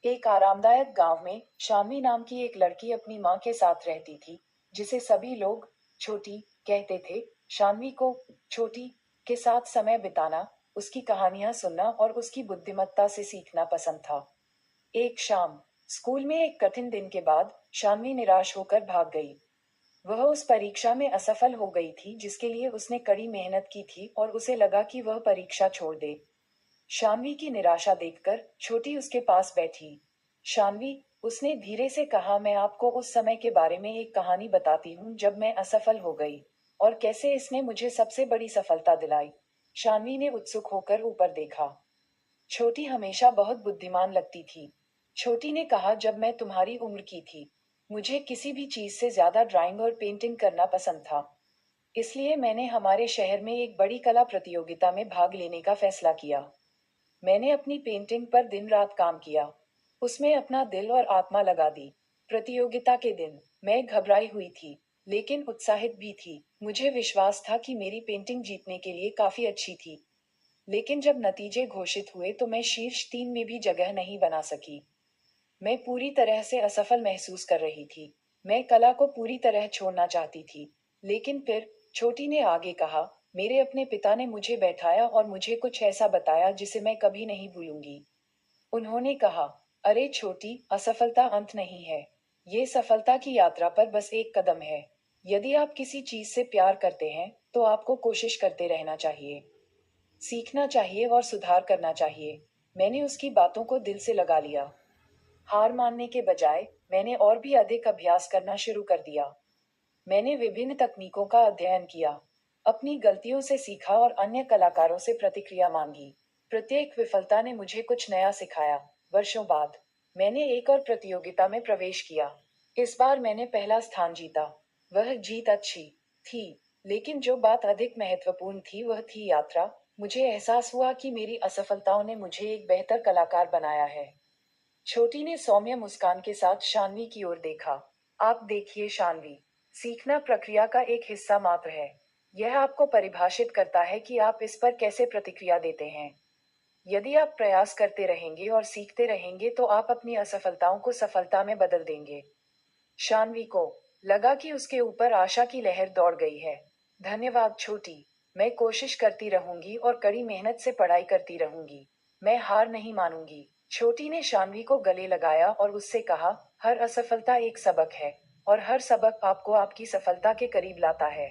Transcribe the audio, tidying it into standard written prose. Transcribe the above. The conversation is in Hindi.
एक आरामदायक गांव में शान्वी नाम की एक लड़की अपनी माँ के साथ रहती थी, जिसे सभी लोग छोटी कहते थे। शान्वी को छोटी के साथ समय बिताना, उसकी कहानियां सुनना और उसकी बुद्धिमत्ता से सीखना पसंद था। एक शाम, स्कूल में एक कठिन दिन के बाद, शान्वी निराश होकर भाग गई। वह उस परीक्षा में असफल हो गई थी जिसके लिए उसने कड़ी मेहनत की थी और उसे लगा कि वह परीक्षा छोड़ दे। शान्वी की निराशा देखकर छोटी उसके पास बैठी। शान्वी, उसने धीरे से कहा, मैं आपको उस समय के बारे में एक कहानी बताती हूँ जब मैं असफल हो गई, और कैसे इसने मुझे सबसे बड़ी सफलता दिलाई। शान्वी ने उत्सुक होकर ऊपर देखा। छोटी हमेशा बहुत बुद्धिमान लगती थी। छोटी ने कहा, जब मैं तुम्हारी उम्र की थी, मुझे किसी भी चीज से ज्यादा ड्राइंग और पेंटिंग करना पसंद था। इसलिए मैंने हमारे शहर में एक बड़ी कला प्रतियोगिता में भाग लेने का फैसला किया। मैंने अपनी पेंटिंग पर दिन रात काम किया, उसमें अपना दिल और आत्मा लगा दी। प्रतियोगिता के दिन मैं घबराई हुई थी, लेकिन उत्साहित भी थी। मुझे विश्वास था कि मेरी पेंटिंग जीतने के लिए काफी अच्छी थी। लेकिन जब नतीजे घोषित हुए तो मैं शीर्ष 3 में भी जगह नहीं बना सकी। मैं पूरी तरह से असफल महसूस कर रही थी। मैं कला को पूरी तरह छोड़ना चाहती थी। लेकिन फिर छोटी ने आगे कहा, मेरे अपने पिता ने मुझे बैठाया और मुझे कुछ ऐसा बताया जिसे मैं कभी नहीं भूलूंगी। उन्होंने कहा, अरे छोटी, असफलता अंत नहीं है। ये सफलता की यात्रा पर बस एक कदम है। यदि आप किसी चीज से प्यार करते हैं, तो आपको कोशिश करते रहना चाहिए, सीखना चाहिए और सुधार करना चाहिए। मैंने उसकी बातों को दिल से लगा लिया। हार मानने के बजाय मैंने और भी अधिक अभ्यास करना शुरू कर दिया। मैंने विभिन्न तकनीकों का अध्ययन किया, अपनी गलतियों से सीखा और अन्य कलाकारों से प्रतिक्रिया मांगी। प्रत्येक विफलता ने मुझे कुछ नया सिखाया। वर्षों बाद मैंने एक और प्रतियोगिता में प्रवेश किया। इस बार मैंने पहला स्थान जीता। वह जीत अच्छी थी, लेकिन जो बात अधिक महत्वपूर्ण थी वह थी यात्रा। मुझे एहसास हुआ कि मेरी असफलताओं ने मुझे एक बेहतर कलाकार बनाया है। छोटी ने सौम्य मुस्कान के साथ शान्वी की ओर देखा। आप देखिए शान्वी, सीखना प्रक्रिया का एक हिस्सा मात्र है। यह आपको परिभाषित करता है कि आप इस पर कैसे प्रतिक्रिया देते हैं। यदि आप प्रयास करते रहेंगे और सीखते रहेंगे तो आप अपनी असफलताओं को सफलता में बदल देंगे। शान्वी को लगा कि उसके ऊपर आशा की लहर दौड़ गई है। धन्यवाद छोटी, मैं कोशिश करती रहूंगी और कड़ी मेहनत से पढ़ाई करती रहूंगी। मैं हार नहीं मानूंगी। छोटी ने शान्वी को गले लगाया और उससे कहा, हर असफलता एक सबक है, और हर सबक आपको आपकी सफलता के करीब लाता है।